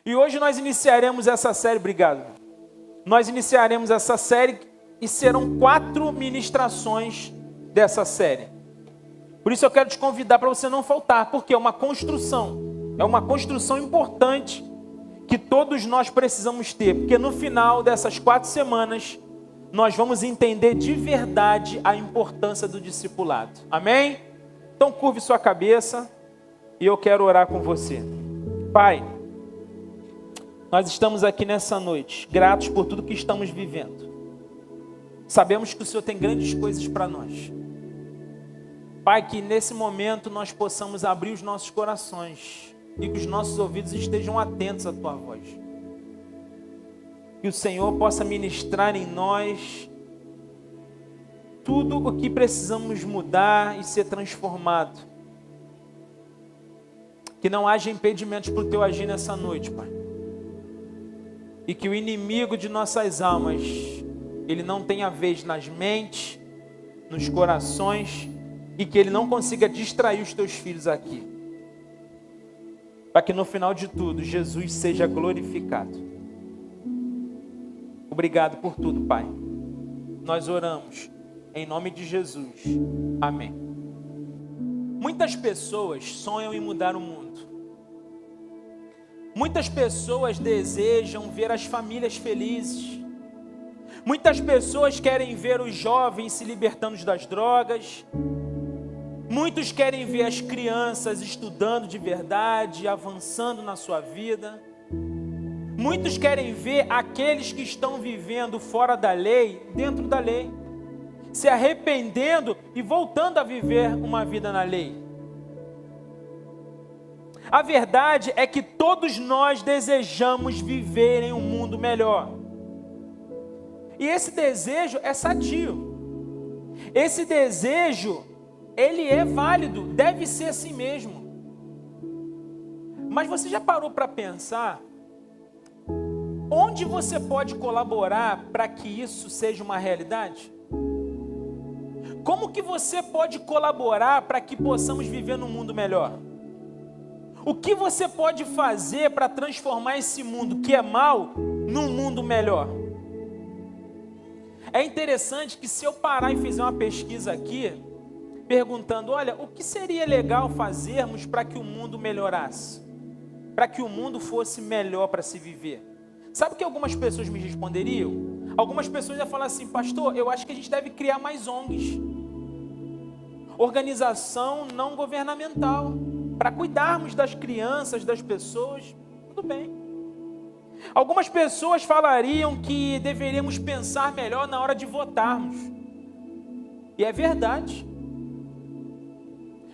E hoje nós iniciaremos essa série, obrigado. Nós iniciaremos essa série e serão 4 ministrações dessa série. Por isso eu quero te convidar para você não faltar, porque é uma construção importante que todos nós precisamos ter, porque no final dessas 4 semanas, nós vamos entender de verdade a importância do discipulado. Amém? Então curve sua cabeça e eu quero orar com você. Pai, nós estamos aqui nessa noite, gratos por tudo que estamos vivendo. Sabemos que o Senhor tem grandes coisas para nós. Pai, que nesse momento nós possamos abrir os nossos corações e que os nossos ouvidos estejam atentos à Tua voz. Que o Senhor possa ministrar em nós tudo o que precisamos mudar e ser transformado. Que não haja impedimentos para o Teu agir nessa noite, Pai. E que o inimigo de nossas almas, ele não tenha vez nas mentes, nos corações, e que ele não consiga distrair os Teus filhos aqui. Para que no final de tudo, Jesus seja glorificado. Obrigado por tudo, Pai. Nós oramos em nome de Jesus. Amém. Muitas pessoas sonham em mudar o mundo. Muitas pessoas desejam ver as famílias felizes. Muitas pessoas querem ver os jovens se libertando das drogas. Muitos querem ver as crianças estudando de verdade, avançando na sua vida. Muitos querem ver aqueles que estão vivendo fora da lei, dentro da lei, se arrependendo e voltando a viver uma vida na lei. A verdade é que todos nós desejamos viver em um mundo melhor. E esse desejo é sadio. Esse desejo, ele é válido, deve ser assim mesmo. Mas você já parou para pensar onde você pode colaborar para que isso seja uma realidade? Como que você pode colaborar para que possamos viver num mundo melhor? O que você pode fazer para transformar esse mundo que é mau num mundo melhor? É interessante que se eu parar e fizer uma pesquisa aqui, perguntando, olha, o que seria legal fazermos para que o mundo melhorasse? Para que o mundo fosse melhor para se viver? Sabe o que algumas pessoas me responderiam? Algumas pessoas iam falar assim, pastor, eu acho que a gente deve criar mais ONGs. Organização não governamental. Para cuidarmos das crianças, das pessoas. Tudo bem. Algumas pessoas falariam que deveríamos pensar melhor na hora de votarmos. E é verdade.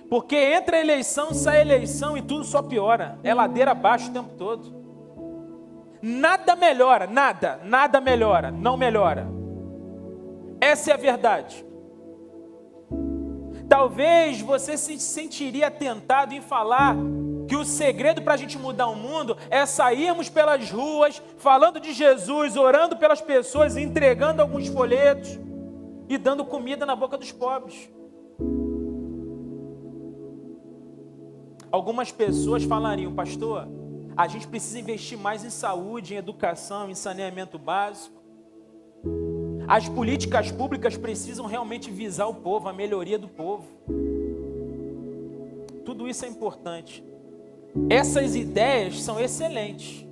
Porque entra a eleição, sai a eleição e tudo só piora. É ladeira abaixo o tempo todo. Nada melhora, nada melhora, não melhora. Essa é a verdade. Talvez você se sentiria tentado em falar que o segredo para a gente mudar o mundo é sairmos pelas ruas, falando de Jesus, orando pelas pessoas, entregando alguns folhetos e dando comida na boca dos pobres. Algumas pessoas falariam, pastor, a gente precisa investir mais em saúde, em educação, em saneamento básico. As políticas públicas precisam realmente visar o povo, a melhoria do povo. Tudo isso é importante. Essas ideias são excelentes.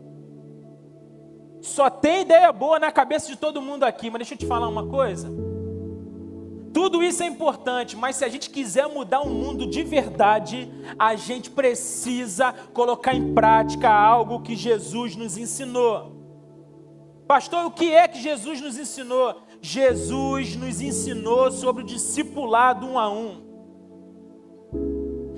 Só tem ideia boa na cabeça de todo mundo aqui, mas deixa eu te falar uma coisa. Tudo isso é importante, mas se a gente quiser mudar o mundo de verdade, a gente precisa colocar em prática algo que Jesus nos ensinou. Pastor, o que é que Jesus nos ensinou? Jesus nos ensinou sobre o discipulado 1 a 1.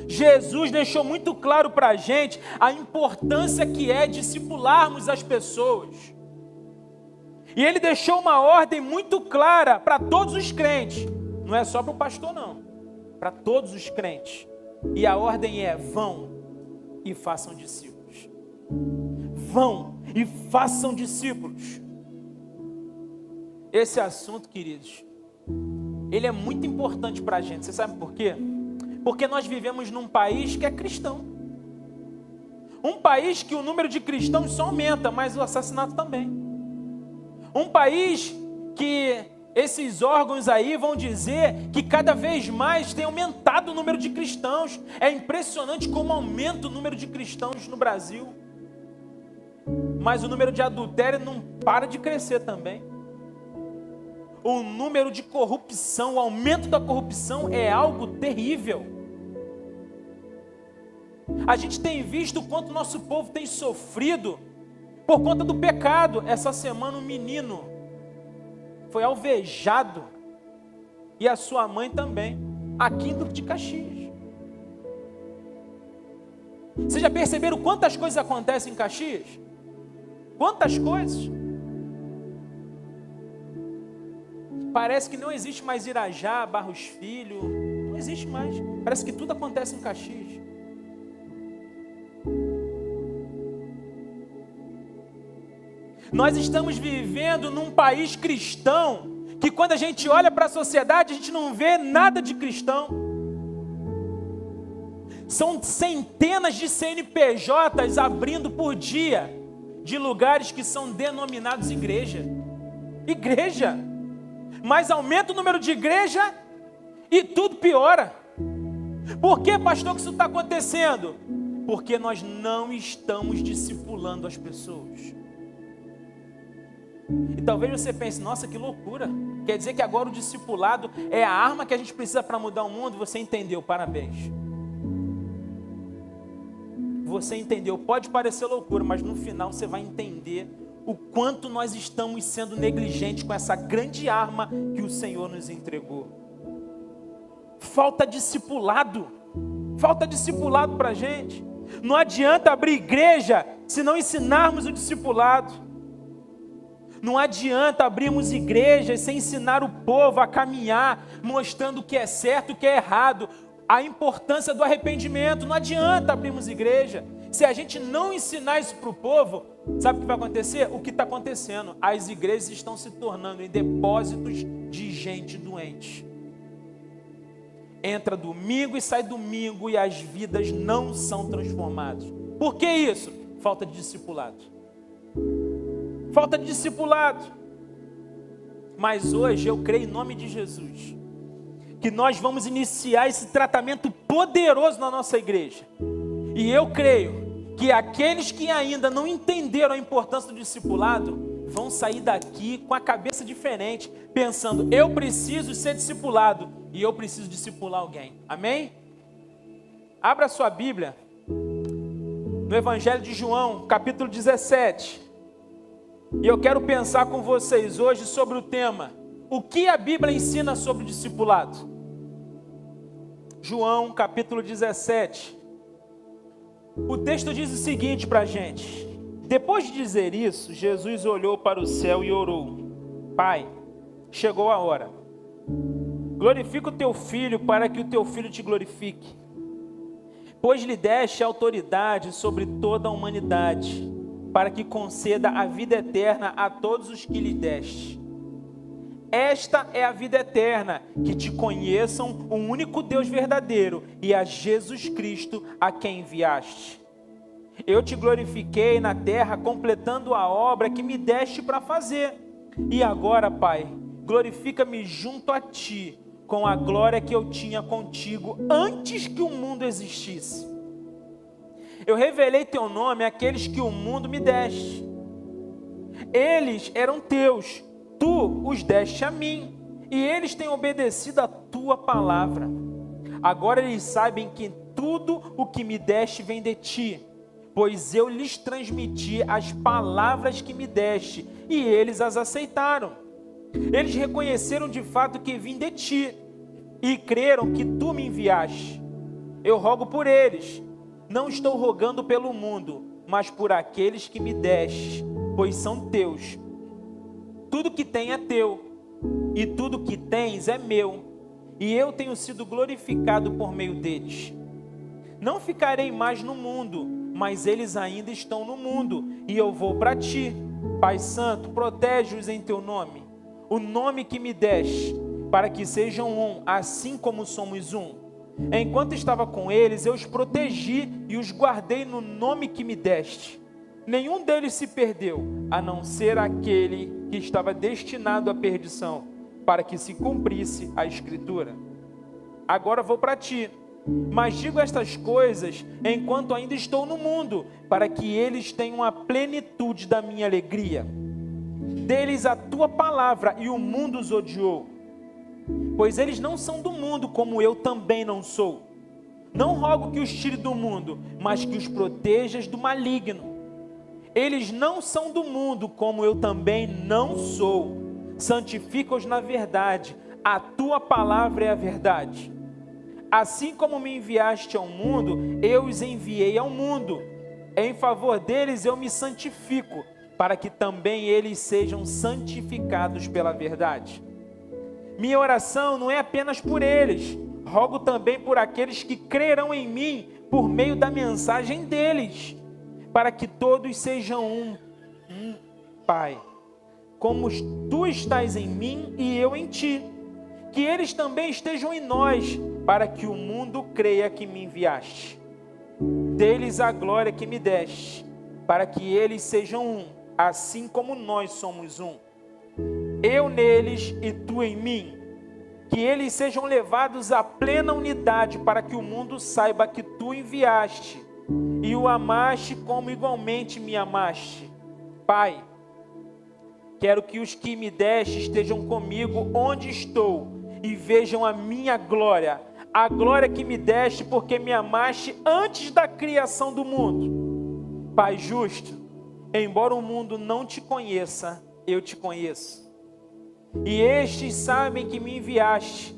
Jesus deixou muito claro para a gente a importância que é discipularmos as pessoas. E ele deixou uma ordem muito clara para todos os crentes. Não é só para o pastor, não. Para todos os crentes. E a ordem é: vão e façam discípulos. Vão e façam discípulos. Esse assunto, queridos, ele é muito importante para a gente. Você sabe por quê? Porque nós vivemos num país que é cristão. Um país que o número de cristãos só aumenta, mas o assassinato também. Um país que esses órgãos aí vão dizer que cada vez mais tem aumentado o número de cristãos. É impressionante como aumenta o número de cristãos no Brasil. Mas o número de adultério não para de crescer também. O número de corrupção, o aumento da corrupção é algo terrível. A gente tem visto o quanto o nosso povo tem sofrido por conta do pecado. Essa semana um menino foi alvejado e a sua mãe também, aqui em Duque de Caxias. Vocês já perceberam quantas coisas acontecem em Caxias? Quantas coisas? Parece que não existe mais Irajá, Barros Filho, não existe mais. Parece que tudo acontece em Caxias. Nós estamos vivendo num país cristão, que quando a gente olha para a sociedade, a gente não vê nada de cristão. São centenas de CNPJs abrindo por dia, de lugares que são denominados igreja. Igreja. Mas aumenta o número de igreja e tudo piora. Por que, pastor, que isso está acontecendo? Porque nós não estamos discipulando as pessoas. E talvez você pense, nossa, que loucura. Quer dizer que agora o discipulado é a arma que a gente precisa para mudar o mundo? Você entendeu, parabéns. Você entendeu, pode parecer loucura, mas no final você vai entender o quanto nós estamos sendo negligentes com essa grande arma que o Senhor nos entregou. Falta discipulado para a gente. Não adianta abrir igreja se não ensinarmos o discipulado. Não adianta abrirmos igrejas sem ensinar o povo a caminhar, mostrando o que é certo e o que é errado, a importância do arrependimento. Não adianta abrirmos igreja. Se a gente não ensinar isso para o povo, sabe o que vai acontecer? O que está acontecendo? As igrejas estão se tornando em depósitos de gente doente. Entra domingo e sai domingo e as vidas não são transformadas. Por que isso? Falta de discipulado. Falta de discipulado. Mas hoje eu creio em nome de Jesus que nós vamos iniciar esse tratamento poderoso na nossa igreja. E eu creio que aqueles que ainda não entenderam a importância do discipulado vão sair daqui com a cabeça diferente, pensando, eu preciso ser discipulado e eu preciso discipular alguém. Amém? Abra sua Bíblia no Evangelho de João, capítulo 17. E eu quero pensar com vocês hoje sobre o tema, o que a Bíblia ensina sobre o discipulado. João, capítulo 17. O texto diz o seguinte para a gente. Depois de dizer isso, Jesus olhou para o céu e orou. Pai, chegou a hora. Glorifica o teu filho para que o teu filho te glorifique. Pois lhe deste autoridade sobre toda a humanidade, para que conceda a vida eterna a todos os que lhe deste. Esta é a vida eterna, que te conheçam o único Deus verdadeiro e a Jesus Cristo a quem enviaste. Eu te glorifiquei na terra, completando a obra que me deste para fazer. E agora, Pai, glorifica-me junto a ti, com a glória que eu tinha contigo antes que o mundo existisse. Eu revelei teu nome àqueles que o mundo me deste. Eles eram teus, tu os deste a mim, e eles têm obedecido a tua palavra. Agora eles sabem que tudo o que me deste vem de ti, pois eu lhes transmiti as palavras que me deste, e eles as aceitaram. Eles reconheceram de fato que vim de ti, e creram que tu me enviaste. Eu rogo por eles. Não estou rogando pelo mundo, mas por aqueles que me deste, pois são teus. Tudo que tem é teu, e tudo que tens é meu, e eu tenho sido glorificado por meio deles. Não ficarei mais no mundo, mas eles ainda estão no mundo, e eu vou para ti. Pai Santo, protege-os em teu nome, o nome que me deste, para que sejam um, assim como somos um. Enquanto estava com eles, eu os protegi e os guardei no nome que me deste. Nenhum deles se perdeu, a não ser aquele que estava destinado à perdição, para que se cumprisse a Escritura. Agora vou para ti, mas digo estas coisas enquanto ainda estou no mundo, para que eles tenham a plenitude da minha alegria. Deles a tua palavra e o mundo os odiou, pois eles não são do mundo, como eu também não sou. Não rogo que os tire do mundo, mas que os protejas do maligno. Eles não são do mundo, como eu também não sou. Santifica-os na verdade, a tua palavra é a verdade. Assim como me enviaste ao mundo, eu os enviei ao mundo. Em favor deles eu me santifico, para que também eles sejam santificados pela verdade. Minha oração não é apenas por eles, rogo também por aqueles que crerão em mim por meio da mensagem deles, para que todos sejam um, Pai, como tu estás em mim e eu em ti, que eles também estejam em nós, para que o mundo creia que me enviaste. Deles a glória que me deste, para que eles sejam um, assim como nós somos um. Eu neles e tu em mim, que eles sejam levados à plena unidade, para que o mundo saiba que tu enviaste e o amaste como igualmente me amaste. Pai, quero que os que me deste estejam comigo onde estou e vejam a minha glória, a glória que me deste porque me amaste antes da criação do mundo. Pai justo, embora o mundo não te conheça, eu te conheço. E estes sabem que me enviaste.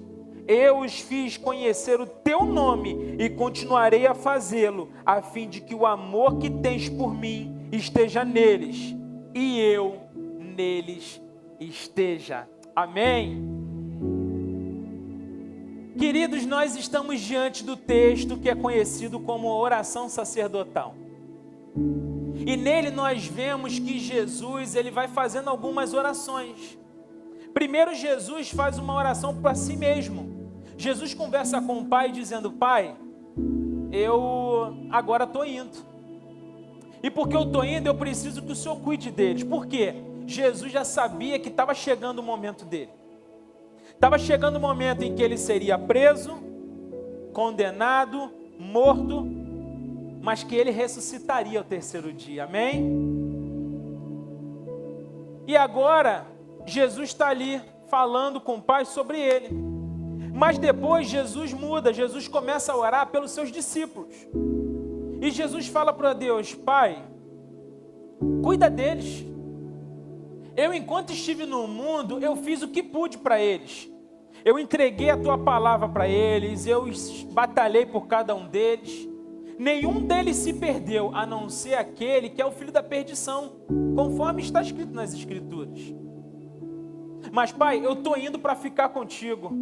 Eu os fiz conhecer o teu nome e continuarei a fazê-lo, a fim de que o amor que tens por mim esteja neles e eu neles esteja. Amém? Queridos, nós estamos diante do texto que é conhecido como oração sacerdotal. E nele nós vemos que Jesus, ele vai fazendo algumas orações. Primeiro, Jesus faz uma oração para si mesmo. Jesus conversa com o Pai dizendo: Pai, eu agora estou indo. E porque eu estou indo, eu preciso que o Senhor cuide deles. Por quê? Jesus já sabia que estava chegando o momento dele. Estava chegando o momento em que ele seria preso, condenado, morto, mas que ele ressuscitaria ao terceiro dia. Amém? E agora, Jesus está ali falando com o Pai sobre ele. Mas depois Jesus muda, Jesus começa a orar pelos seus discípulos. E Jesus fala para Deus: Pai, cuida deles. Eu, enquanto estive no mundo, eu fiz o que pude para eles. Eu entreguei a tua palavra para eles, eu batalhei por cada um deles. Nenhum deles se perdeu, a não ser aquele que é o filho da perdição, conforme está escrito nas Escrituras. Mas, Pai, eu estou indo para ficar contigo.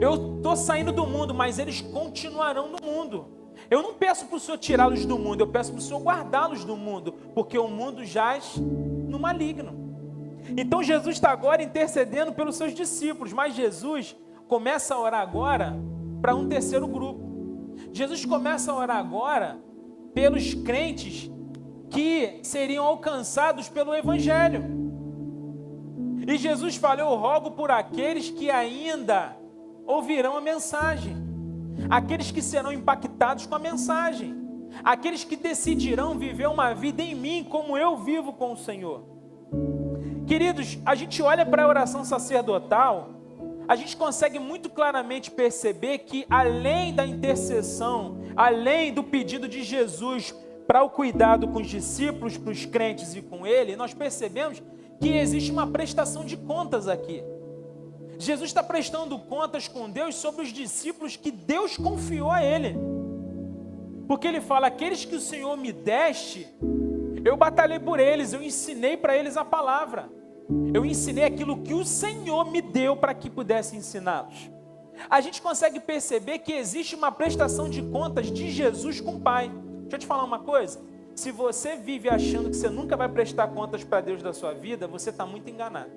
Eu estou saindo do mundo, mas eles continuarão no mundo. Eu não peço para o Senhor tirá-los do mundo, eu peço para o Senhor guardá-los do mundo, porque o mundo jaz no maligno. Então Jesus está agora intercedendo pelos seus discípulos, mas Jesus começa a orar agora para um terceiro grupo. Jesus começa a orar agora pelos crentes que seriam alcançados pelo Evangelho. E Jesus fala: eu rogo por aqueles que ainda ouvirão a mensagem, aqueles que serão impactados com a mensagem, aqueles que decidirão viver uma vida em mim como eu vivo com o Senhor. Queridos, a gente olha para a oração sacerdotal, a gente consegue muito claramente perceber que além da intercessão, além do pedido de Jesus para o cuidado com os discípulos, para os crentes e com ele, nós percebemos que existe uma prestação de contas aqui. Jesus está prestando contas com Deus sobre os discípulos que Deus confiou a ele. Porque ele fala: aqueles que o Senhor me deste, eu batalhei por eles, eu ensinei para eles a palavra. Eu ensinei aquilo que o Senhor me deu para que pudesse ensiná-los. A gente consegue perceber que existe uma prestação de contas de Jesus com o Pai. Deixa eu te falar uma coisa. Se você vive achando que você nunca vai prestar contas para Deus da sua vida, você está muito enganado.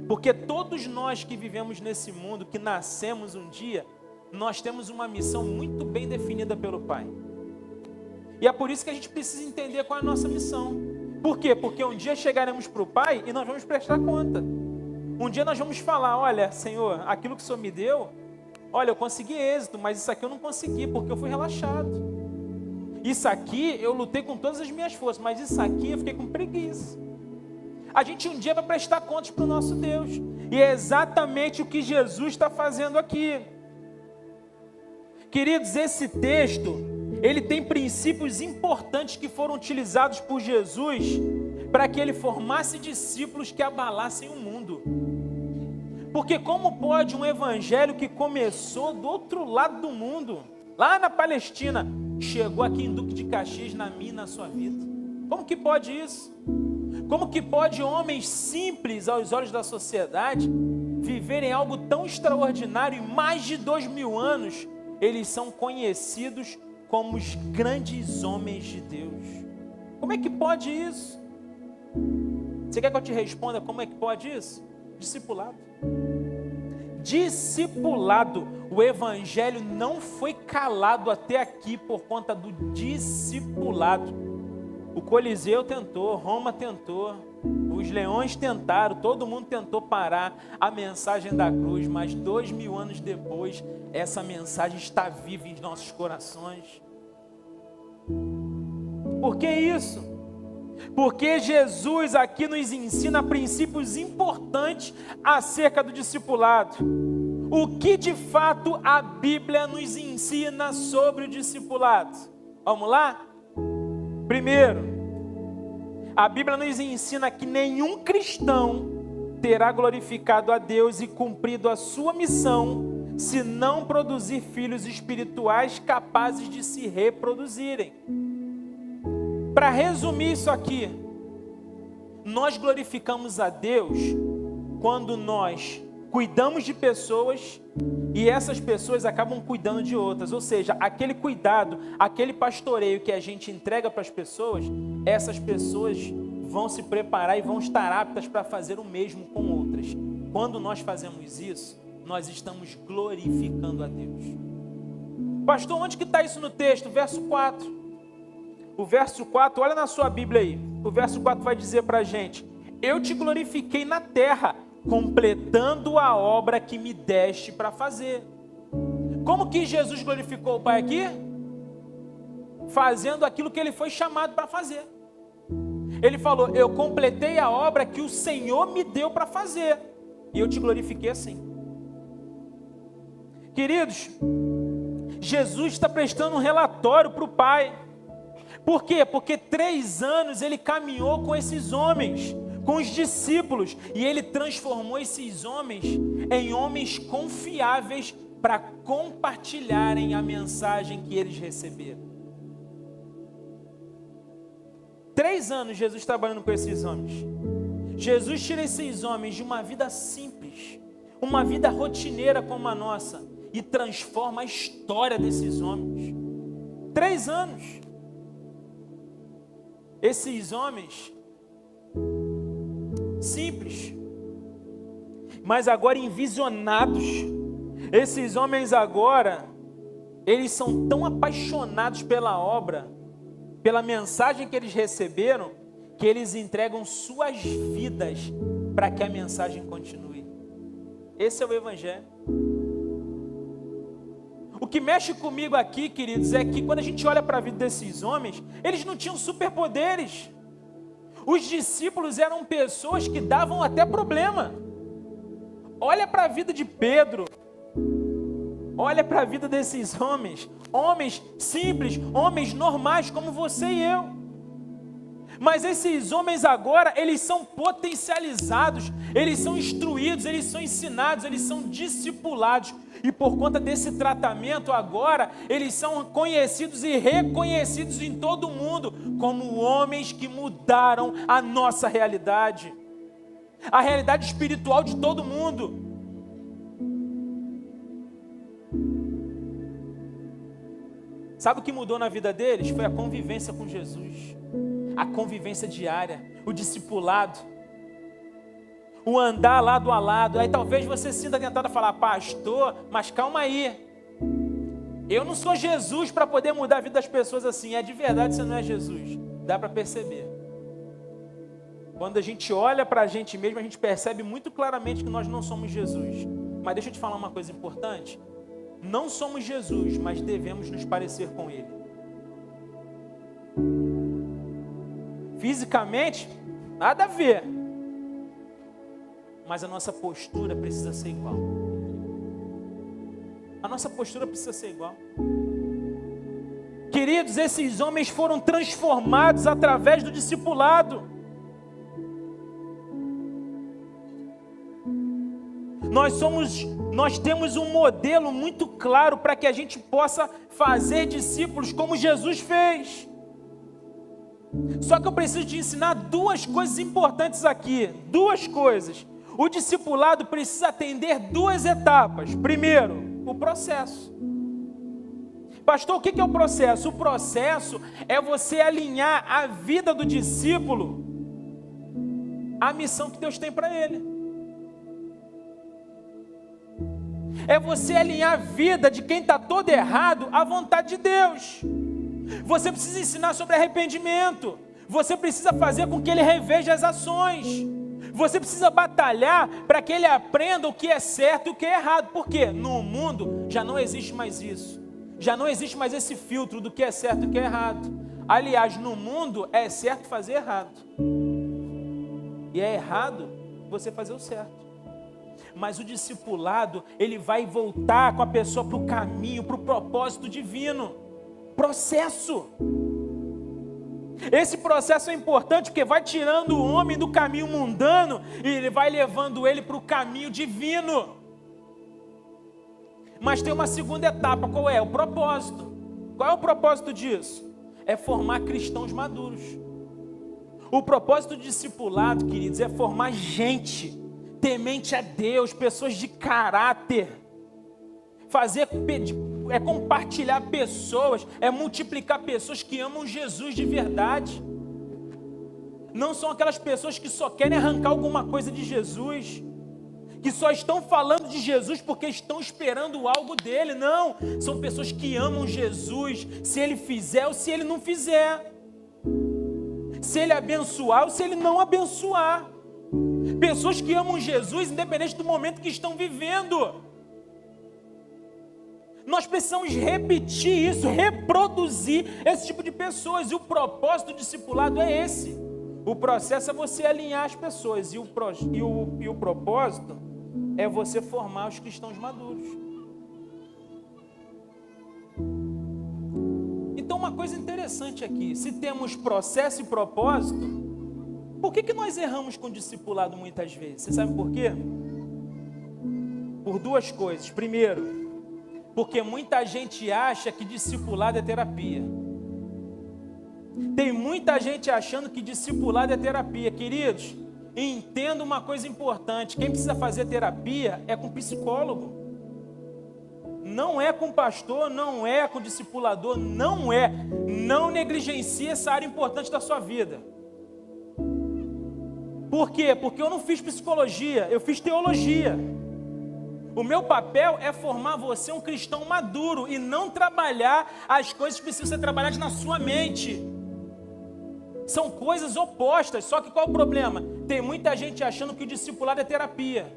Porque todos nós que vivemos nesse mundo, que nascemos um dia, nós temos uma missão muito bem definida pelo Pai. E é por isso que a gente precisa entender qual é a nossa missão. Por quê? Porque um dia chegaremos para o Pai e nós vamos prestar conta. Um dia nós vamos falar, olha, Senhor, aquilo que o Senhor me deu, olha, eu consegui êxito, mas isso aqui eu não consegui, porque eu fui relaxado. Isso aqui eu lutei com todas as minhas forças, mas isso aqui eu fiquei com preguiça. A gente um dia vai prestar contas para o nosso Deus. E é exatamente o que Jesus está fazendo aqui. Queridos, esse texto, ele tem princípios importantes que foram utilizados por Jesus para que ele formasse discípulos que abalassem o mundo. Porque como pode um evangelho que começou do outro lado do mundo, lá na Palestina, chegou aqui em Duque de Caxias, na minha e na sua vida? Como que pode isso? Como que pode homens simples aos olhos da sociedade viverem algo tão extraordinário e mais de 2000 anos eles são conhecidos como os grandes homens de Deus? Como é que pode isso? Você quer que eu te responda como é que pode isso? Discipulado. Discipulado. O evangelho não foi calado até aqui por conta do discipulado. O Coliseu tentou, Roma tentou, os leões tentaram, todo mundo tentou parar a mensagem da cruz, mas 2000 anos depois, essa mensagem está viva em nossos corações. Por que isso? Porque Jesus aqui nos ensina princípios importantes acerca do discipulado. O que de fato a Bíblia nos ensina sobre o discipulado? Vamos lá? Primeiro, a Bíblia nos ensina que nenhum cristão terá glorificado a Deus e cumprido a sua missão se não produzir filhos espirituais capazes de se reproduzirem. Para resumir isso aqui, nós glorificamos a Deus quando nós cuidamos de pessoas e essas pessoas acabam cuidando de outras. Ou seja, aquele cuidado, aquele pastoreio que a gente entrega para as pessoas, essas pessoas vão se preparar e vão estar aptas para fazer o mesmo com outras. Quando nós fazemos isso, nós estamos glorificando a Deus. Pastor, onde que está isso no texto? Verso 4. O verso 4, olha na sua Bíblia aí. O verso 4 vai dizer para a gente: eu te glorifiquei na terra, completando a obra que me deste para fazer. Como que Jesus glorificou o Pai aqui? Fazendo aquilo que ele foi chamado para fazer. Ele falou: eu completei a obra que o Senhor me deu para fazer, e eu te glorifiquei assim. Queridos, Jesus está prestando um relatório para o Pai. Por quê? Porque 3 anos ele caminhou com esses homens, com os discípulos, e ele transformou esses homens em homens confiáveis para compartilharem a mensagem que eles receberam. 3 anos Jesus trabalhando com esses homens. Jesus tira esses homens de uma vida simples, uma vida rotineira como a nossa, e transforma a história desses homens. 3 anos. Esses homens simples, mas agora envisionados. Esses homens agora, eles são tão apaixonados pela obra, pela mensagem que eles receberam, que eles entregam suas vidas para que a mensagem continue. Esse é o Evangelho. O que mexe comigo aqui, queridos, é que quando a gente olha para a vida desses homens, eles não tinham superpoderes. Os discípulos eram pessoas que davam até problema. Olha para a vida de Pedro. Olha para a vida desses homens. Homens simples, homens normais como você e eu. Mas esses homens agora, eles são potencializados, eles são instruídos, eles são ensinados, eles são discipulados. E por conta desse tratamento agora, eles são conhecidos e reconhecidos em todo o mundo como homens que mudaram a nossa realidade. A realidade espiritual de todo mundo. Sabe o que mudou na vida deles? Foi a convivência com Jesus. A convivência diária, o discipulado, o andar lado a lado. Aí talvez você sinta tentado falar: pastor, mas calma aí, Eu não sou Jesus para poder mudar a vida das pessoas assim. É de verdade, você não é Jesus. Dá para perceber. Quando a gente olha para a gente mesmo, a gente percebe muito claramente que nós não somos Jesus. Mas deixa eu te falar uma coisa importante. Não somos Jesus, mas devemos nos parecer com Ele. Fisicamente, nada a ver. Mas a nossa postura precisa ser igual. A nossa postura precisa ser igual. Queridos, esses homens foram transformados através do discipulado. Nós temos um modelo muito claro para que a gente possa fazer discípulos como Jesus fez. Só que eu preciso te ensinar duas coisas importantes aqui. Duas coisas. O discipulado precisa atender duas etapas. Primeiro, o processo. Pastor, o que é o processo? O processo é você alinhar a vida do discípulo à missão que Deus tem para ele. É você alinhar a vida de quem está todo errado à vontade de Deus. Você precisa ensinar sobre arrependimento. Você precisa fazer com que ele reveja as ações. Você precisa batalhar para que ele aprenda o que é certo e o que é errado. Por quê? No mundo já não existe mais isso. Já não existe mais esse filtro do que é certo e o que é errado. Aliás, no mundo é certo fazer errado. E é errado você fazer o certo. Mas o discipulado, ele vai voltar com a pessoa para o caminho, para o propósito divino. Processo. Esse processo é importante porque vai tirando o homem do caminho mundano e ele vai levando ele para o caminho divino. Mas tem uma segunda etapa, qual é? O propósito. Qual é o propósito disso? É formar cristãos maduros. O propósito do discipulado, queridos, é formar gente temente a Deus, pessoas de caráter. É compartilhar pessoas, é multiplicar pessoas que amam Jesus de verdade. Não são aquelas pessoas que só querem arrancar alguma coisa de Jesus, que só estão falando de Jesus porque estão esperando algo dele. Não, são pessoas que amam Jesus, se ele fizer ou se ele não fizer, se ele abençoar ou se ele não abençoar. Pessoas que amam Jesus independente do momento que estão vivendo. Nós precisamos repetir isso, reproduzir esse tipo de pessoas. E o propósito do discipulado é esse. O processo é você alinhar as pessoas. E o propósito é você formar os cristãos maduros. Então uma coisa interessante aqui. Se temos processo e propósito, por que nós erramos com o discipulado muitas vezes? Você sabe por quê? Por duas coisas. Primeiro, porque muita gente acha que discipulado é terapia. Tem muita gente achando que discipulado é terapia. Queridos, entenda uma coisa importante. Quem precisa fazer terapia é com psicólogo. Não é com pastor, não é com discipulador, não é. Não negligencie essa área importante da sua vida. Por quê? Porque eu não fiz psicologia, eu fiz teologia. O meu papel é formar você um cristão maduro e não trabalhar as coisas que precisam ser trabalhadas na sua mente. São coisas opostas, só que qual é o problema? Tem muita gente achando que o discipulado é terapia.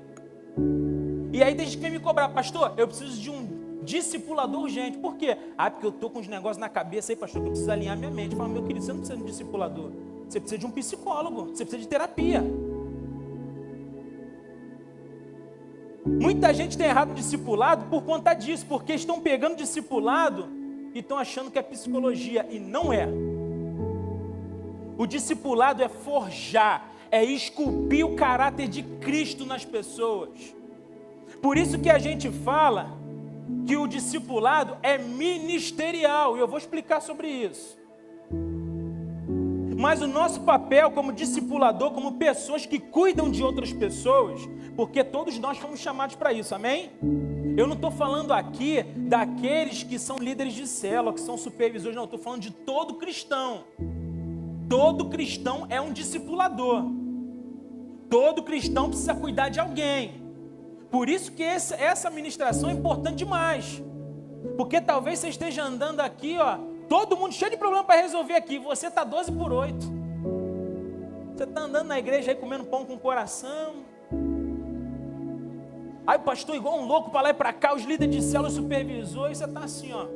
E aí tem gente que vem me cobrar, pastor, eu preciso de um discipulador urgente. Por quê? Porque eu estou com uns negócios na cabeça aí, pastor, que eu preciso alinhar minha mente. Eu falo, meu querido, você não precisa de um discipulador. Você precisa de um psicólogo, você precisa de terapia. Muita gente tem errado o discipulado por conta disso, porque estão pegando discipulado e estão achando que é psicologia, e não é. O discipulado é forjar, é esculpir o caráter de Cristo nas pessoas. Por isso que a gente fala que o discipulado é ministerial, e eu vou explicar sobre isso. Mas o nosso papel como discipulador, como pessoas que cuidam de outras pessoas, porque todos nós fomos chamados para isso, amém? Eu não estou falando aqui daqueles que são líderes de célula, que são supervisores, não, eu estou falando de todo cristão. Todo cristão é um discipulador. Todo cristão precisa cuidar de alguém. Por isso que essa ministração é importante demais. Porque talvez você esteja andando aqui, ó, todo mundo cheio de problema para resolver aqui. Você está 12 por 8. Você está andando na igreja aí comendo pão com o coração. Aí o pastor igual um louco para lá e para cá, os líderes de célula, o supervisor, e você está assim, ó.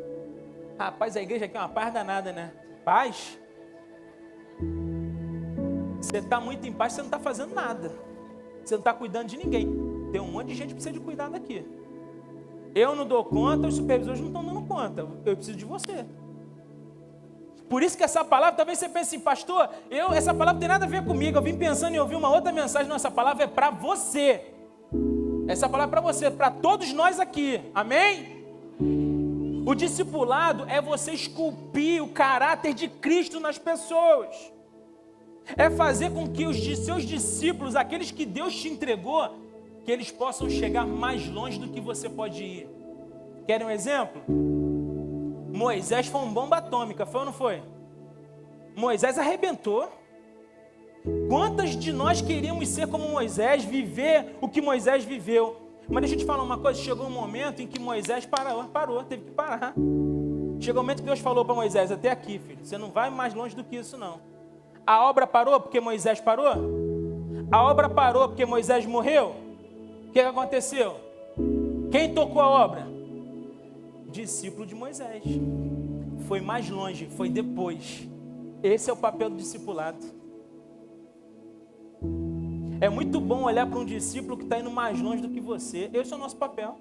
Rapaz, a igreja aqui é uma paz danada, né? Paz? Você está muito em paz, você não está fazendo nada. Você não está cuidando de ninguém. Tem um monte de gente que precisa de cuidado aqui. Eu não dou conta, os supervisores não estão dando conta. Eu preciso de você. Por isso que essa palavra, talvez você pense assim, pastor, essa palavra não tem nada a ver comigo. Eu vim pensando em ouvir uma outra mensagem. Não, essa palavra é para você. Essa palavra é para você, para todos nós aqui. Amém? O discipulado é você esculpir o caráter de Cristo nas pessoas. É fazer com que os seus discípulos, aqueles que Deus te entregou, que eles possam chegar mais longe do que você pode ir. Querem um exemplo? Moisés foi uma bomba atômica, foi ou não foi? Moisés arrebentou. Quantas de nós queríamos ser como Moisés, viver o que Moisés viveu? Mas deixa eu te falar uma coisa, chegou um momento em que Moisés parou, teve que parar. Chegou um momento que Deus falou para Moisés, até aqui, filho, você não vai mais longe do que isso não. A obra parou porque Moisés parou? A obra parou porque Moisés morreu? O que aconteceu? Quem tocou a obra? Discípulo de Moisés. Foi mais longe, foi depois. Esse é o papel do discipulado. É muito bom olhar para um discípulo que está indo mais longe do que você. Esse é o nosso papel.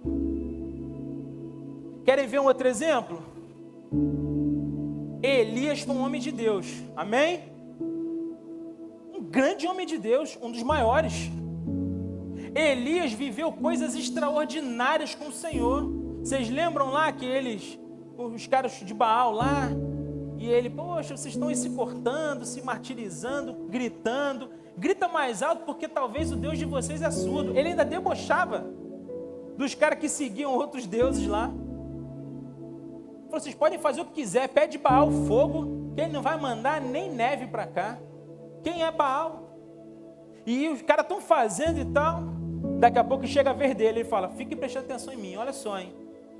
Querem ver um outro exemplo? Elias foi um homem de Deus. Amém? Um grande homem de Deus, um dos maiores. Elias viveu coisas extraordinárias com o Senhor. Vocês lembram lá que os caras de Baal lá, e ele, poxa, vocês estão aí se cortando, se martirizando, gritando. Grita mais alto porque talvez o Deus de vocês é surdo. Ele ainda debochava dos caras que seguiam outros deuses lá. Ele falou, vocês podem fazer o que quiser, pede Baal fogo, que ele não vai mandar nem neve para cá. Quem é Baal? E os caras estão fazendo e tal. Daqui a pouco chega a vez dele, ele fala, fique prestando atenção em mim, olha só, hein.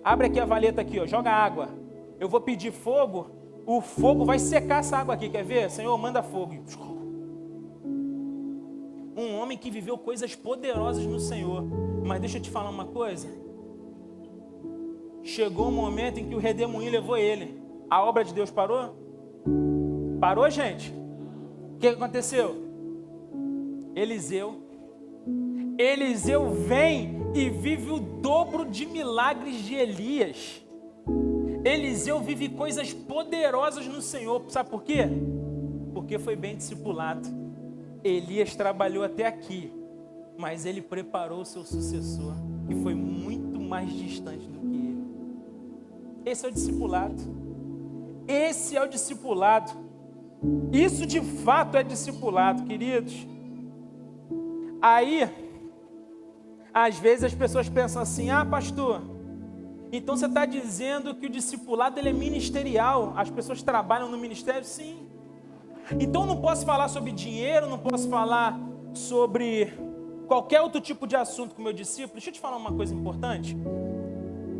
Abre aqui a valeta aqui, ó, joga água. Eu vou pedir fogo, o fogo vai secar essa água aqui, quer ver? Senhor, manda fogo. Um homem que viveu coisas poderosas no Senhor. Mas deixa eu te falar uma coisa. Chegou um momento em que o redemoinho levou ele. A obra de Deus parou? Parou, gente? O que aconteceu? Eliseu vem e vive o dobro de milagres de Elias. Eliseu vive coisas poderosas no Senhor. Sabe por quê? Porque foi bem discipulado. Elias trabalhou até aqui, mas ele preparou o seu sucessor, que foi muito mais distante do que ele. Esse é o discipulado. Esse é o discipulado. Isso de fato é discipulado, queridos. Aí, às vezes as pessoas pensam assim, pastor, então você está dizendo que o discipulado ele é ministerial, as pessoas trabalham no ministério? Sim. Então não posso falar sobre dinheiro, não posso falar sobre qualquer outro tipo de assunto com o meu discípulo. Deixa eu te falar uma coisa importante.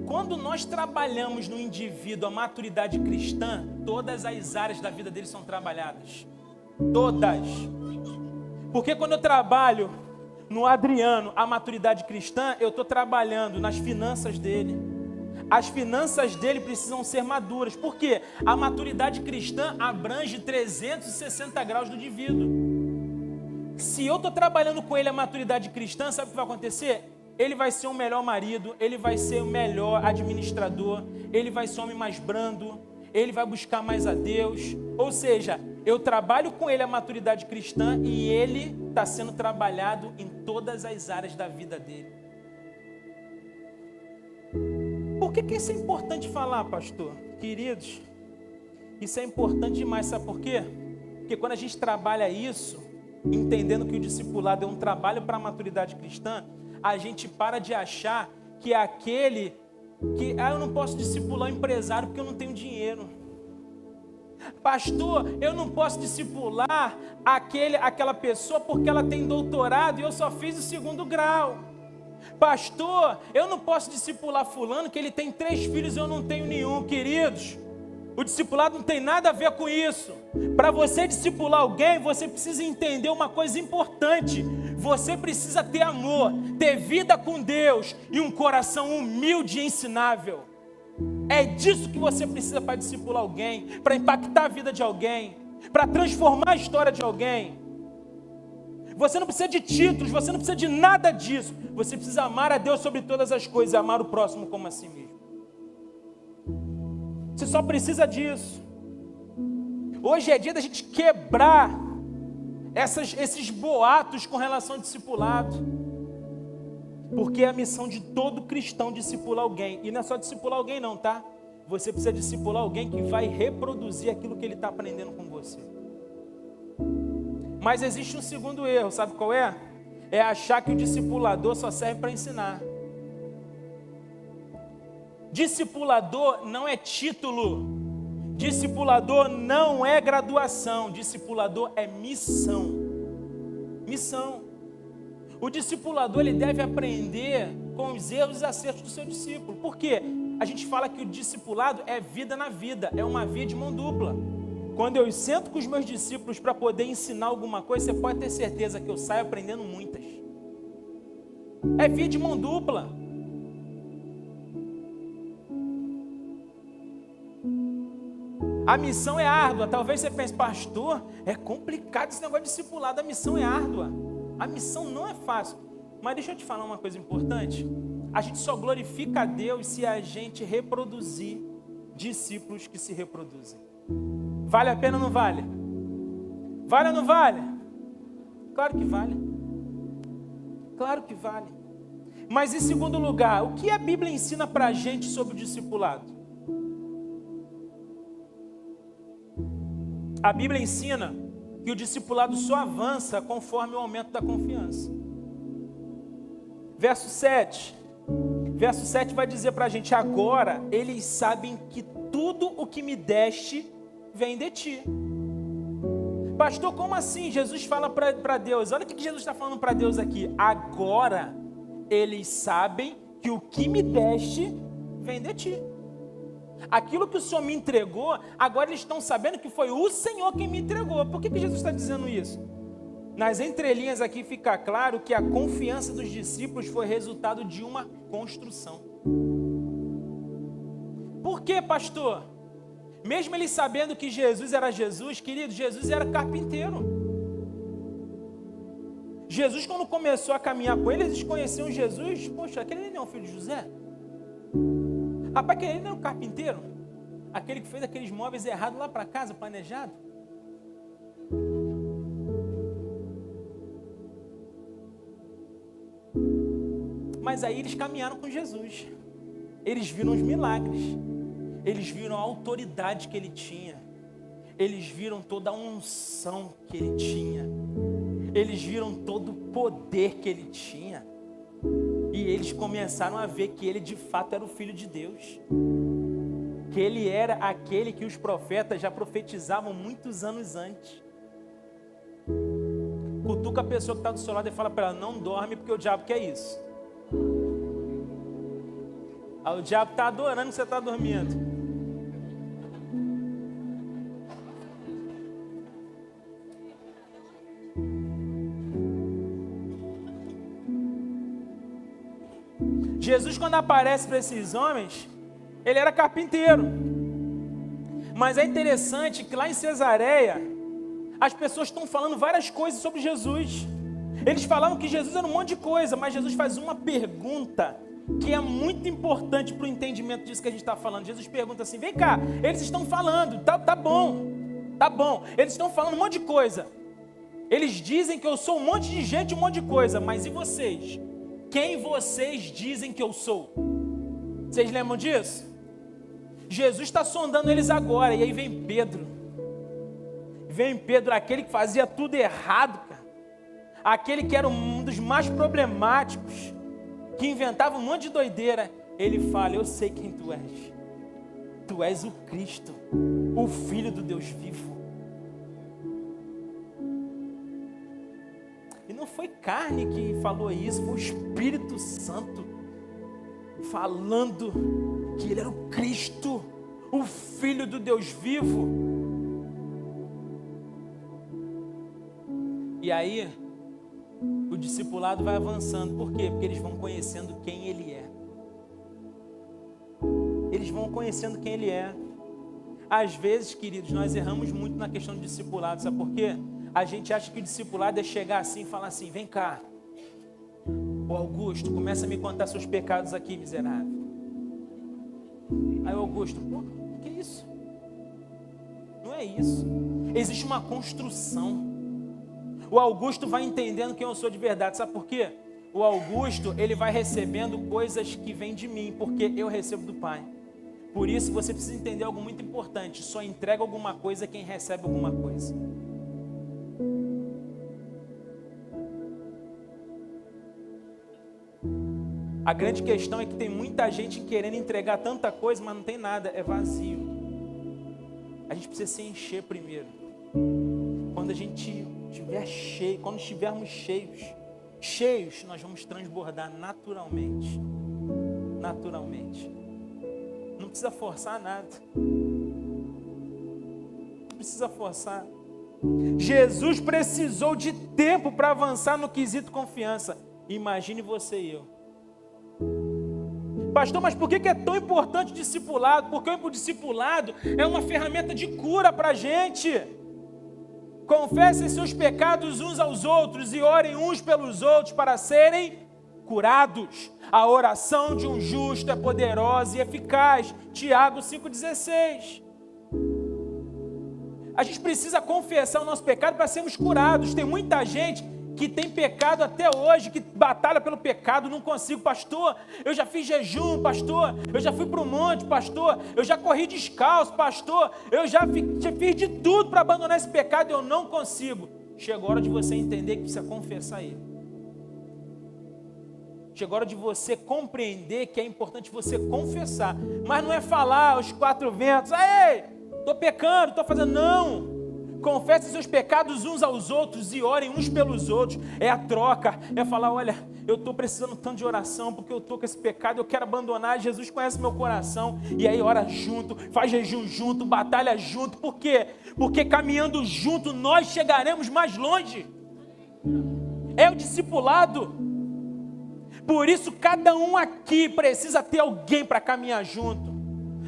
Quando nós trabalhamos no indivíduo a maturidade cristã, todas as áreas da vida dele são trabalhadas. Todas. Porque quando eu trabalho no Adriano a maturidade cristã, eu estou trabalhando nas finanças dele. As finanças dele precisam ser maduras. Por quê? A maturidade cristã abrange 360 graus do indivíduo. Se eu estou trabalhando com ele a maturidade cristã, sabe o que vai acontecer? Ele vai ser um melhor marido, ele vai ser um melhor administrador, ele vai ser um homem mais brando, ele vai buscar mais a Deus. Ou seja, eu trabalho com ele a maturidade cristã e ele está sendo trabalhado em todas as áreas da vida dele. Por que isso é importante falar, pastor? Queridos, isso é importante demais, sabe por quê? Porque quando a gente trabalha isso, entendendo que o discipulado é um trabalho para a maturidade cristã, a gente para de achar que é aquele que, eu não posso discipular um empresário porque eu não tenho dinheiro. Pastor, eu não posso discipular aquela pessoa porque ela tem doutorado e eu só fiz o 2º grau. Pastor, eu não posso discipular fulano que ele tem 3 filhos e eu não tenho nenhum. Queridos, o discipulado não tem nada a ver com isso. Para você discipular alguém, você precisa entender uma coisa importante. Você precisa ter amor, ter vida com Deus e um coração humilde e ensinável. É disso que você precisa para discipular alguém, para impactar a vida de alguém, para transformar a história de alguém. Você não precisa de títulos, você não precisa de nada disso. Você precisa amar a Deus sobre todas as coisas e amar o próximo como a si mesmo. Você só precisa disso. Hoje é dia da gente quebrar esses boatos com relação ao discipulado. Porque é a missão de todo cristão discipular alguém. E não é só discipular alguém não, tá? Você precisa discipular alguém que vai reproduzir aquilo que ele está aprendendo com você. Mas existe um segundo erro, sabe qual é? É achar que o discipulador só serve para ensinar. Discipulador não é título. Discipulador não é graduação. Discipulador é missão. Missão. O discipulador ele deve aprender com os erros e acertos do seu discípulo. Por quê? A gente fala que o discipulado é vida na vida, é uma via de mão dupla. Quando eu sento com os meus discípulos para poder ensinar alguma coisa, você pode ter certeza que eu saio aprendendo muitas. É via de mão dupla. A missão é árdua. Talvez você pense, pastor, é complicado esse negócio de discipulado. A missão é árdua. A missão não é fácil. Mas deixa eu te falar uma coisa importante. A gente só glorifica a Deus se a gente reproduzir discípulos que se reproduzem. Vale a pena ou não vale? Vale ou não vale? Claro que vale. Claro que vale. Mas em segundo lugar, o que a Bíblia ensina para a gente sobre o discipulado? A Bíblia ensina que o discipulado só avança conforme o aumento da confiança. Verso 7. Verso 7 vai dizer para a gente: agora eles sabem que tudo o que me deste vem de ti. Pastor, como assim? Jesus fala para Deus. Olha o que Jesus está falando para Deus aqui. Agora eles sabem que o que me deste vem de ti. Aquilo que o Senhor me entregou, agora eles estão sabendo que foi o Senhor quem me entregou. Por que Jesus está dizendo isso? Nas entrelinhas aqui fica claro que a confiança dos discípulos foi resultado de uma construção. Por quê, pastor? Mesmo eles sabendo que Jesus era Jesus, querido, Jesus era carpinteiro. Jesus, quando começou a caminhar com eles conheciam Jesus. Poxa, aquele não é o filho de José? Rapaz, aquele não é o carpinteiro? Aquele que fez aqueles móveis errados lá para casa, planejado? Mas aí eles caminharam com Jesus. Eles viram os milagres. Eles viram a autoridade que ele tinha. Eles viram toda a unção que ele tinha. Eles viram todo o poder que ele tinha. E eles começaram a ver que ele de fato era o Filho de Deus. Que ele era aquele que os profetas já profetizavam muitos anos antes. Cutuca a pessoa que está do seu lado e fala para ela: não dorme porque o diabo quer isso. O diabo está adorando que você está dormindo. Jesus, quando aparece para esses homens, ele era carpinteiro. Mas é interessante que lá em Cesareia, as pessoas estão falando várias coisas sobre Jesus. Eles falavam que Jesus era um monte de coisa, mas Jesus faz uma pergunta que é muito importante para o entendimento disso que a gente está falando. Jesus pergunta assim: vem cá, eles estão falando, tá bom, eles estão falando um monte de coisa. Eles dizem que eu sou um monte de gente, um monte de coisa, mas e vocês? Quem vocês dizem que eu sou? Vocês lembram disso? Jesus está sondando eles agora, e aí vem Pedro. Vem Pedro, aquele que fazia tudo errado, cara. Aquele que era um dos mais problemáticos, que inventava um monte de doideira. Ele fala: eu sei quem tu és. Tu és o Cristo, o Filho do Deus vivo. E não foi carne que falou isso, foi o Espírito Santo falando que ele era o Cristo, o Filho do Deus vivo. E aí, o discipulado vai avançando. Por quê? Porque eles vão conhecendo quem ele é. Eles vão conhecendo quem ele é. Às vezes, queridos, nós erramos muito na questão do discipulado. Sabe por quê? A gente acha que o discipulado é chegar assim e falar assim: vem cá, ô Augusto, começa a me contar seus pecados aqui, miserável. Aí o Augusto: pô, que isso? Não é isso. Existe uma construção. O Augusto vai entendendo quem eu sou de verdade. Sabe por quê? O Augusto, ele vai recebendo coisas que vêm de mim, porque eu recebo do Pai. Por isso você precisa entender algo muito importante: só entrega alguma coisa quem recebe alguma coisa. A grande questão é que tem muita gente querendo entregar tanta coisa, mas não tem nada, é vazio. A gente precisa se encher primeiro. Quando a gente estiver cheio, quando estivermos cheios, nós vamos transbordar naturalmente. Naturalmente. Não precisa forçar nada. Não precisa forçar. Jesus precisou de tempo para avançar no quesito confiança. Imagine você e eu. Pastor, mas por que é tão importante o discipulado? Porque o discipulado é uma ferramenta de cura para a gente. Confessem seus pecados uns aos outros e orem uns pelos outros para serem curados. A oração de um justo é poderosa e eficaz. Tiago 5,16. A gente precisa confessar o nosso pecado para sermos curados. Tem muita gente que tem pecado até hoje, que batalha pelo pecado. Não consigo, pastor, eu já fiz jejum, pastor, eu já fui para o monte, pastor, eu já corri descalço, pastor, eu já fiz de tudo para abandonar esse pecado e eu não consigo. Chegou a hora de você entender que precisa confessar ele. Chegou a hora de você compreender que é importante você confessar, mas não é falar aos quatro ventos: ei, estou pecando, estou fazendo, não. Confessem seus pecados uns aos outros e orem uns pelos outros. É a troca, é falar: olha, eu estou precisando tanto de oração, porque eu estou com esse pecado, eu quero abandonar. Jesus conhece meu coração. E aí ora junto, faz jejum junto, batalha junto. Por quê? Porque caminhando junto nós chegaremos mais longe. É o discipulado. Por isso cada um aqui precisa ter alguém para caminhar junto.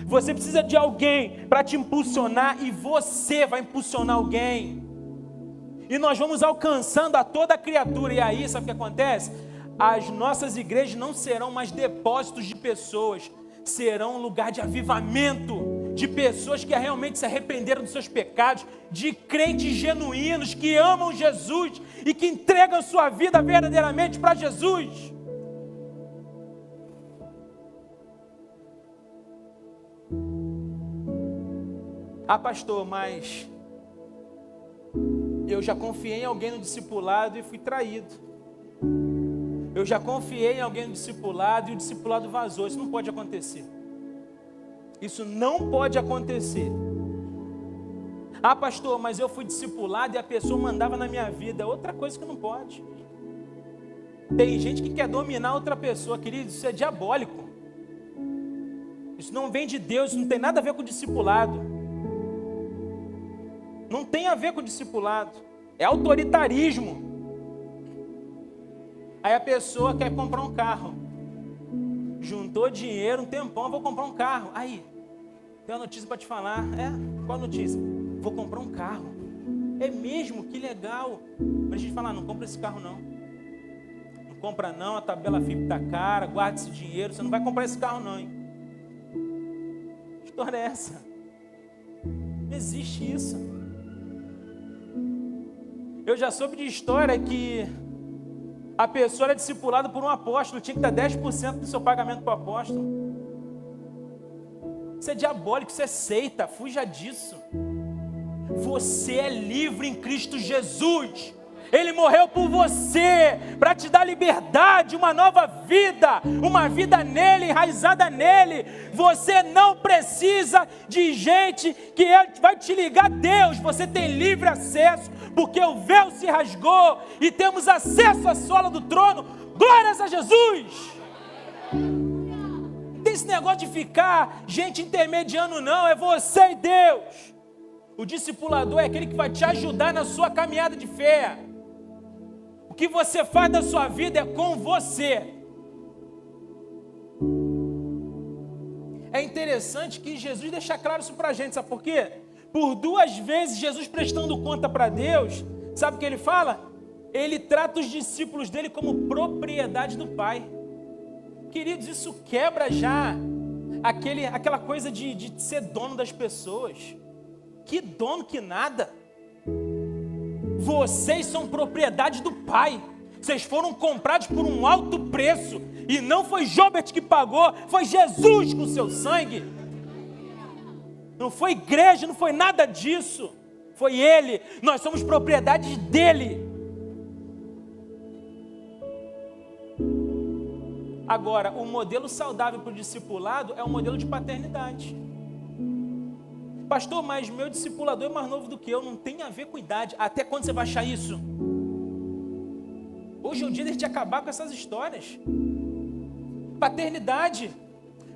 Você precisa de alguém para te impulsionar e você vai impulsionar alguém. E nós vamos alcançando a toda criatura. E aí, sabe o que acontece? As nossas igrejas não serão mais depósitos de pessoas, serão um lugar de avivamento, de pessoas que realmente se arrependeram dos seus pecados, de crentes genuínos que amam Jesus e que entregam sua vida verdadeiramente para Jesus. Ah, pastor, mas eu já confiei em alguém no discipulado e fui traído. Eu já confiei em alguém no discipulado e o discipulado vazou. Isso não pode acontecer. Isso não pode acontecer. Ah, pastor, mas eu fui discipulado e a pessoa mandava na minha vida. Outra coisa que não pode. Tem gente que quer dominar outra pessoa, querido. Isso é diabólico. Isso não vem de Deus, isso não tem nada a ver com o discipulado. Não tem a ver com o discipulado, é autoritarismo. Aí a pessoa quer comprar um carro, juntou dinheiro, um tempão, vou comprar um carro. Aí, tem uma notícia para te falar. Qual notícia? Vou comprar um carro. É mesmo? Que legal. Mas a gente fala: não compra esse carro não. Não compra não, a tabela FIP está cara, guarda esse dinheiro, você não vai comprar esse carro não, hein? Que história é essa? Não existe isso. Eu já soube de história que a pessoa era discipulada por um apóstolo, tinha que dar 10% do seu pagamento para o apóstolo. Isso é diabólico, isso é seita, fuja disso. Você é livre em Cristo Jesus. Ele morreu por você, para te dar liberdade, uma nova vida, uma vida nele, enraizada nele. Você não precisa de gente que vai te ligar a Deus. Você tem livre acesso, porque o véu se rasgou e temos acesso à sola do trono. Glórias a Jesus! Não tem esse negócio de ficar gente intermediando, não. É você e Deus. O discipulador é aquele que vai te ajudar na sua caminhada de fé. O que você faz da sua vida é com você. É interessante que Jesus deixa claro isso para a gente, sabe por quê? Por 2 vezes Jesus prestando conta para Deus, sabe o que ele fala? Ele trata os discípulos dele como propriedade do Pai. Queridos, isso quebra já aquela coisa de ser dono das pessoas. Que dono que nada. Vocês são propriedade do Pai. Vocês foram comprados por um alto preço. E não foi Jobert que pagou, foi Jesus com seu sangue. Não foi igreja, não foi nada disso. Foi Ele. Nós somos propriedade dEle. Agora, o modelo saudável para o discipulado é o modelo de paternidade. Pastor, mas meu discipulador é mais novo do que eu, não tem a ver com idade. Até quando você vai achar isso? Hoje é o dia de a gente acabar com essas histórias. Paternidade.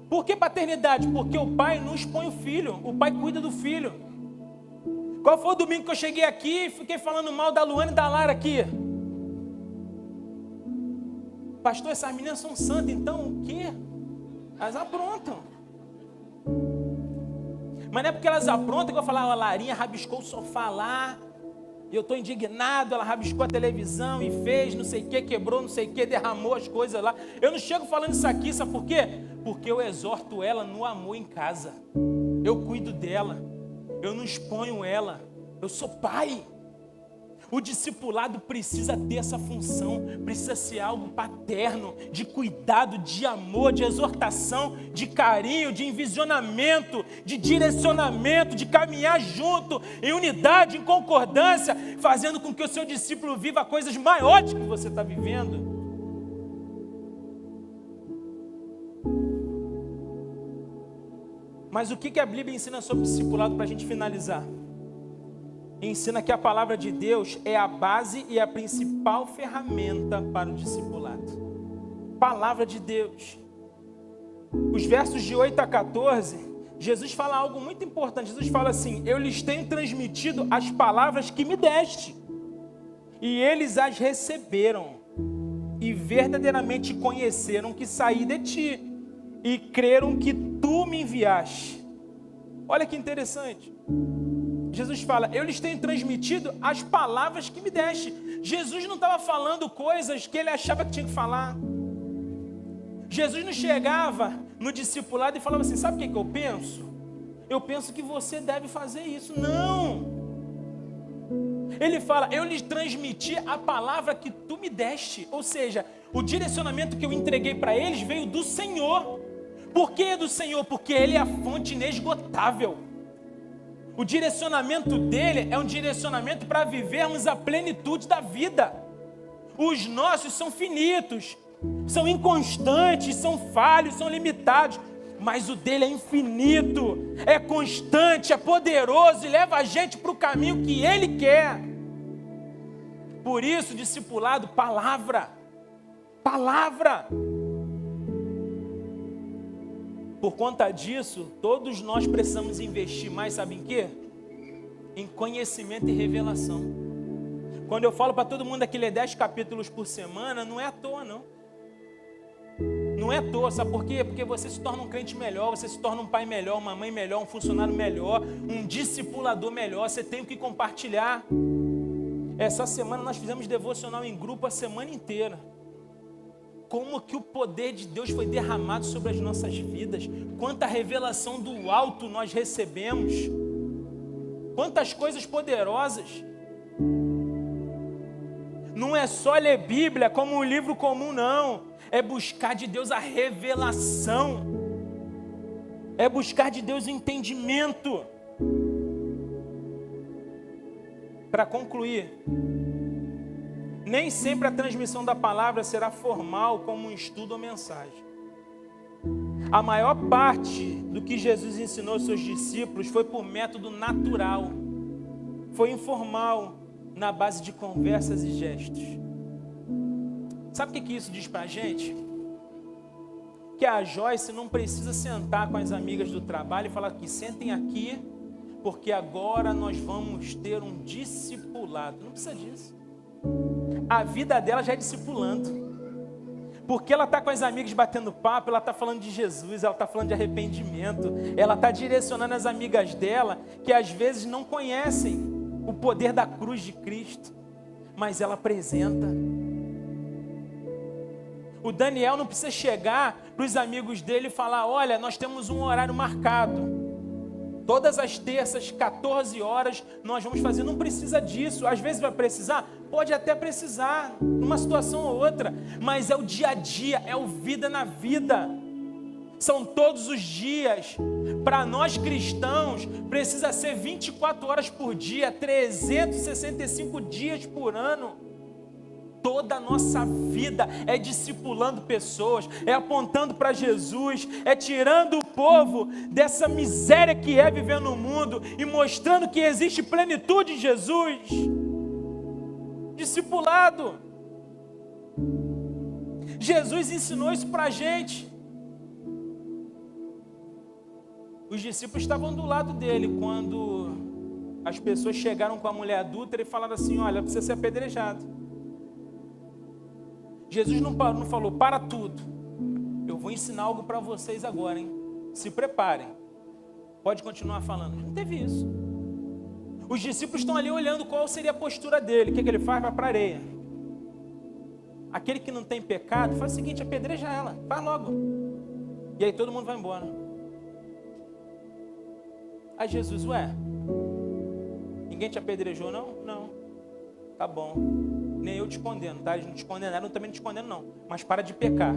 Por que paternidade? Porque o pai não expõe o filho, o pai cuida do filho. Qual foi o domingo que eu cheguei aqui e fiquei falando mal da Luana e da Lara aqui? Pastor, essas meninas são santas, então o quê? Elas aprontam. Mas não é porque elas aprontam que eu vou falar, a Larinha rabiscou o sofá lá, e eu estou indignado, ela rabiscou a televisão e fez não sei o que, quebrou não sei o que, derramou as coisas lá. Eu não chego falando isso aqui, sabe por quê? Porque eu exorto ela no amor em casa. Eu cuido dela, eu não exponho ela, eu sou pai. O discipulado precisa ter essa função, precisa ser algo paterno, de cuidado, de amor, de exortação, de carinho, de envisionamento, de direcionamento, de caminhar junto, em unidade, em concordância, fazendo com que o seu discípulo viva coisas maiores que você está vivendo. Mas o que a Bíblia ensina sobre discipulado para a gente finalizar? Ensina que a palavra de Deus é a base e a principal ferramenta para o discipulado. Palavra de Deus. Os versos de 8 a 14, Jesus fala algo muito importante. Jesus fala assim: eu lhes tenho transmitido as palavras que me deste, e eles as receberam, e verdadeiramente conheceram que saí de ti, e creram que tu me enviaste. Olha que interessante. Jesus fala, eu lhes tenho transmitido as palavras que me deste. Jesus não estava falando coisas que ele achava que tinha que falar. Jesus não chegava no discipulado e falava assim, sabe o que eu penso? Eu penso que você deve fazer isso. Não! Ele fala, eu lhes transmiti a palavra que tu me deste. Ou seja, o direcionamento que eu entreguei para eles veio do Senhor. Por que do Senhor? Porque Ele é a fonte inesgotável. O direcionamento dele é um direcionamento para vivermos a plenitude da vida. Os nossos são finitos, são inconstantes, são falhos, são limitados. Mas o dele é infinito, é constante, é poderoso e leva a gente para o caminho que ele quer. Por isso, discipulado, palavra. Palavra. Por conta disso, todos nós precisamos investir mais, sabe em quê? Em conhecimento e revelação. Quando eu falo para todo mundo aqui ler 10 capítulos por semana, não é à toa não. Não é à toa, sabe por quê? Porque você se torna um crente melhor, você se torna um pai melhor, uma mãe melhor, um funcionário melhor, um discipulador melhor, você tem o que compartilhar. Essa semana nós fizemos devocional em grupo a semana inteira. Como que o poder de Deus foi derramado sobre as nossas vidas. Quanta revelação do alto nós recebemos. Quantas coisas poderosas. Não é só ler Bíblia como um livro comum, não. É buscar de Deus a revelação. É buscar de Deus o entendimento. Para concluir, Nem sempre a transmissão da palavra será formal, como um estudo ou mensagem. A maior parte do que Jesus ensinou aos seus discípulos foi por método natural. Foi informal, na base de conversas e gestos. Sabe o que isso diz pra gente? Que a Joyce não precisa sentar com as amigas do trabalho e falar que sentem aqui, porque agora nós vamos ter um discipulado. Não precisa disso. A vida dela já é discipulando. Porque ela está com as amigas batendo papo, ela está falando de Jesus, ela está falando de arrependimento, ela está direcionando as amigas dela, que às vezes não conhecem o poder da cruz de Cristo, mas ela apresenta. O Daniel não precisa chegar para os amigos dele e falar, olha, nós temos um horário marcado. Todas as terças, 14 horas, nós vamos fazer. Não precisa disso. Às vezes vai precisar? Pode até precisar, numa situação ou outra. Mas é o dia a dia, é o vida na vida. São todos os dias. Para nós cristãos, precisa ser 24 horas por dia, 365 dias por ano. Toda a nossa vida é discipulando pessoas, é apontando para Jesus, é tirando o povo dessa miséria que é viver no mundo e mostrando que existe plenitude em Jesus. Discipulado. Jesus ensinou isso para a gente. Os discípulos estavam do lado dele quando as pessoas chegaram com a mulher adúltera e falaram assim, olha, precisa ser apedrejado. Jesus não falou, para tudo. Eu vou ensinar algo para vocês agora, hein? Se preparem. Pode continuar falando. Não teve isso. Os discípulos estão ali olhando qual seria a postura dele. O que ele faz? Vai para a areia. Aquele que não tem pecado, faz o seguinte, apedreja ela. Faz logo. E aí todo mundo vai embora. Aí Jesus, ué, ninguém te apedrejou não? Não. Tá bom. Nem eu te condeno, tá? Eles não te condenaram, eu também não te condeno não. Mas para de pecar.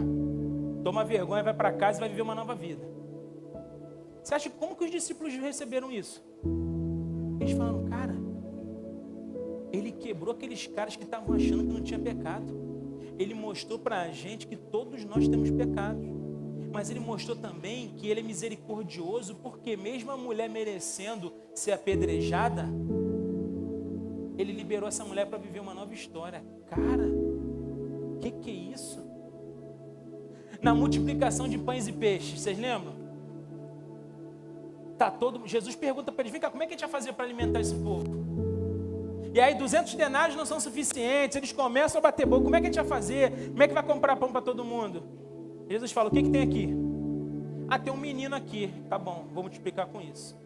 Toma vergonha, vai para casa e vai viver uma nova vida. Você acha como que os discípulos receberam isso? Eles falaram, cara, ele quebrou aqueles caras que estavam achando que não tinha pecado. Ele mostrou para a gente que todos nós temos pecados. Mas ele mostrou também que ele é misericordioso, porque mesmo a mulher merecendo ser apedrejada, ele liberou essa mulher para viver uma nova história. Cara, que é isso? Na multiplicação de pães e peixes, vocês lembram? Jesus pergunta para eles, vem cá, como é que a gente vai fazer para alimentar esse povo? E aí 200 denários não são suficientes, eles começam a bater boca, como é que a gente vai fazer? Como é que vai comprar pão para todo mundo? Jesus fala, o que tem aqui? Ah, tem um menino aqui. Tá bom, vou multiplicar com isso.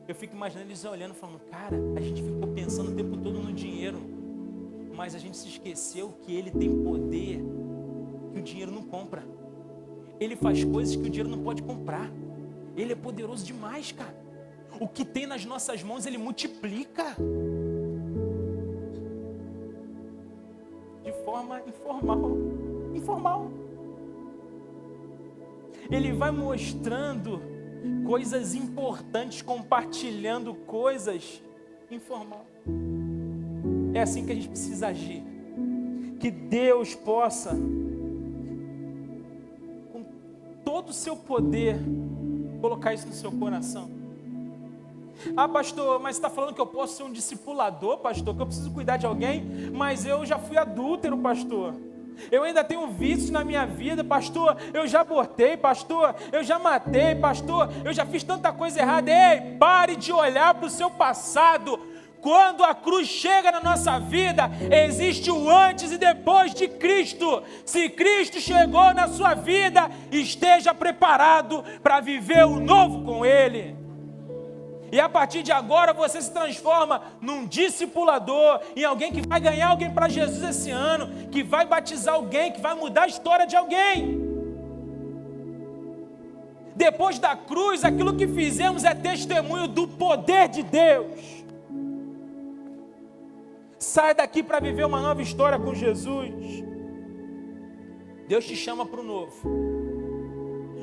Eu fico imaginando eles olhando, falando, cara, a gente ficou pensando o tempo todo no dinheiro, mas a gente se esqueceu que ele tem poder que o dinheiro não compra. Ele faz coisas que o dinheiro não pode comprar. Ele é poderoso demais, cara. O que tem nas nossas mãos, ele multiplica. De forma informal. Ele vai mostrando coisas importantes, compartilhando coisas informal. É assim que a gente precisa agir. Que Deus possa, com todo o seu poder, colocar isso no seu coração. Ah, pastor, mas você está falando que eu posso ser um discipulador, pastor, que eu preciso cuidar de alguém, mas eu já fui adúltero, pastor. Eu ainda tenho vícios na minha vida, pastor, eu já abortei, pastor, eu já matei, pastor, eu já fiz tanta coisa errada. Ei, pare de olhar para o seu passado. Quando a cruz chega na nossa vida, existe o antes e depois de Cristo. Se Cristo chegou na sua vida, esteja preparado para viver o novo com Ele. E a partir de agora você se transforma num discipulador, em alguém que vai ganhar alguém para Jesus esse ano, que vai batizar alguém, que vai mudar a história de alguém. Depois da cruz, aquilo que fizemos é testemunho do poder de Deus. Sai daqui para viver uma nova história com Jesus. Deus te chama para o novo.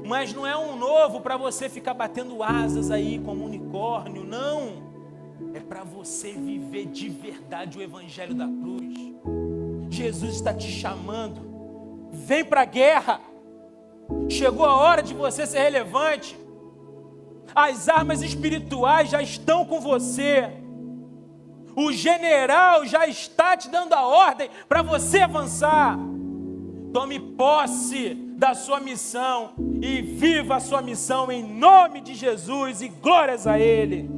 Mas não é um novo para você ficar batendo asas aí como unicórnio, não. É para você viver de verdade o evangelho da cruz. Jesus está te chamando. Vem para a guerra. Chegou a hora de você ser relevante. As armas espirituais já estão com você. O general já está te dando a ordem para você avançar. Tome posse da sua missão e viva a sua missão em nome de Jesus e glórias a Ele.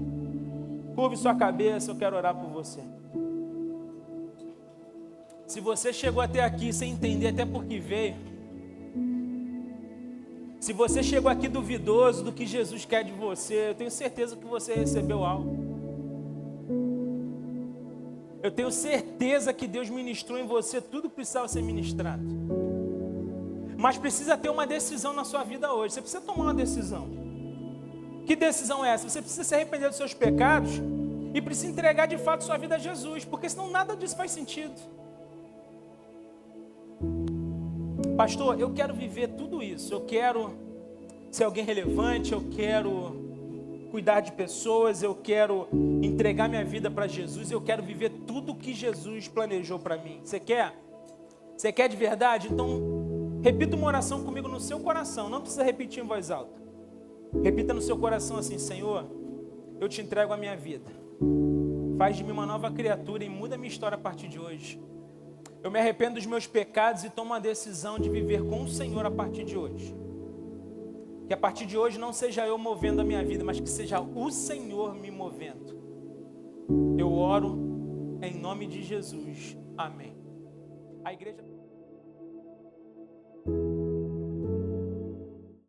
Curve sua cabeça, eu quero orar por você. Se você chegou até aqui sem entender até por que veio, se você chegou aqui duvidoso do que Jesus quer de você, eu tenho certeza que você recebeu algo. Eu tenho certeza que Deus ministrou em você tudo que precisava ser ministrado. Mas precisa ter uma decisão na sua vida hoje. Você precisa tomar uma decisão. Que decisão é essa? Você precisa se arrepender dos seus pecados e precisa entregar de fato sua vida a Jesus, porque senão nada disso faz sentido. Pastor, eu quero viver tudo isso. Eu quero ser alguém relevante, eu quero cuidar de pessoas, eu quero entregar minha vida para Jesus, eu quero viver tudo o que Jesus planejou para mim. Você quer? Você quer de verdade? Então, repita uma oração comigo no seu coração, não precisa repetir em voz alta. Repita no seu coração assim: Senhor, eu te entrego a minha vida. Faz de mim uma nova criatura e muda a minha história a partir de hoje. Eu me arrependo dos meus pecados e tomo a decisão de viver com o Senhor a partir de hoje. Que a partir de hoje não seja eu movendo a minha vida, mas que seja o Senhor me movendo. Eu oro em nome de Jesus. Amém. A igreja...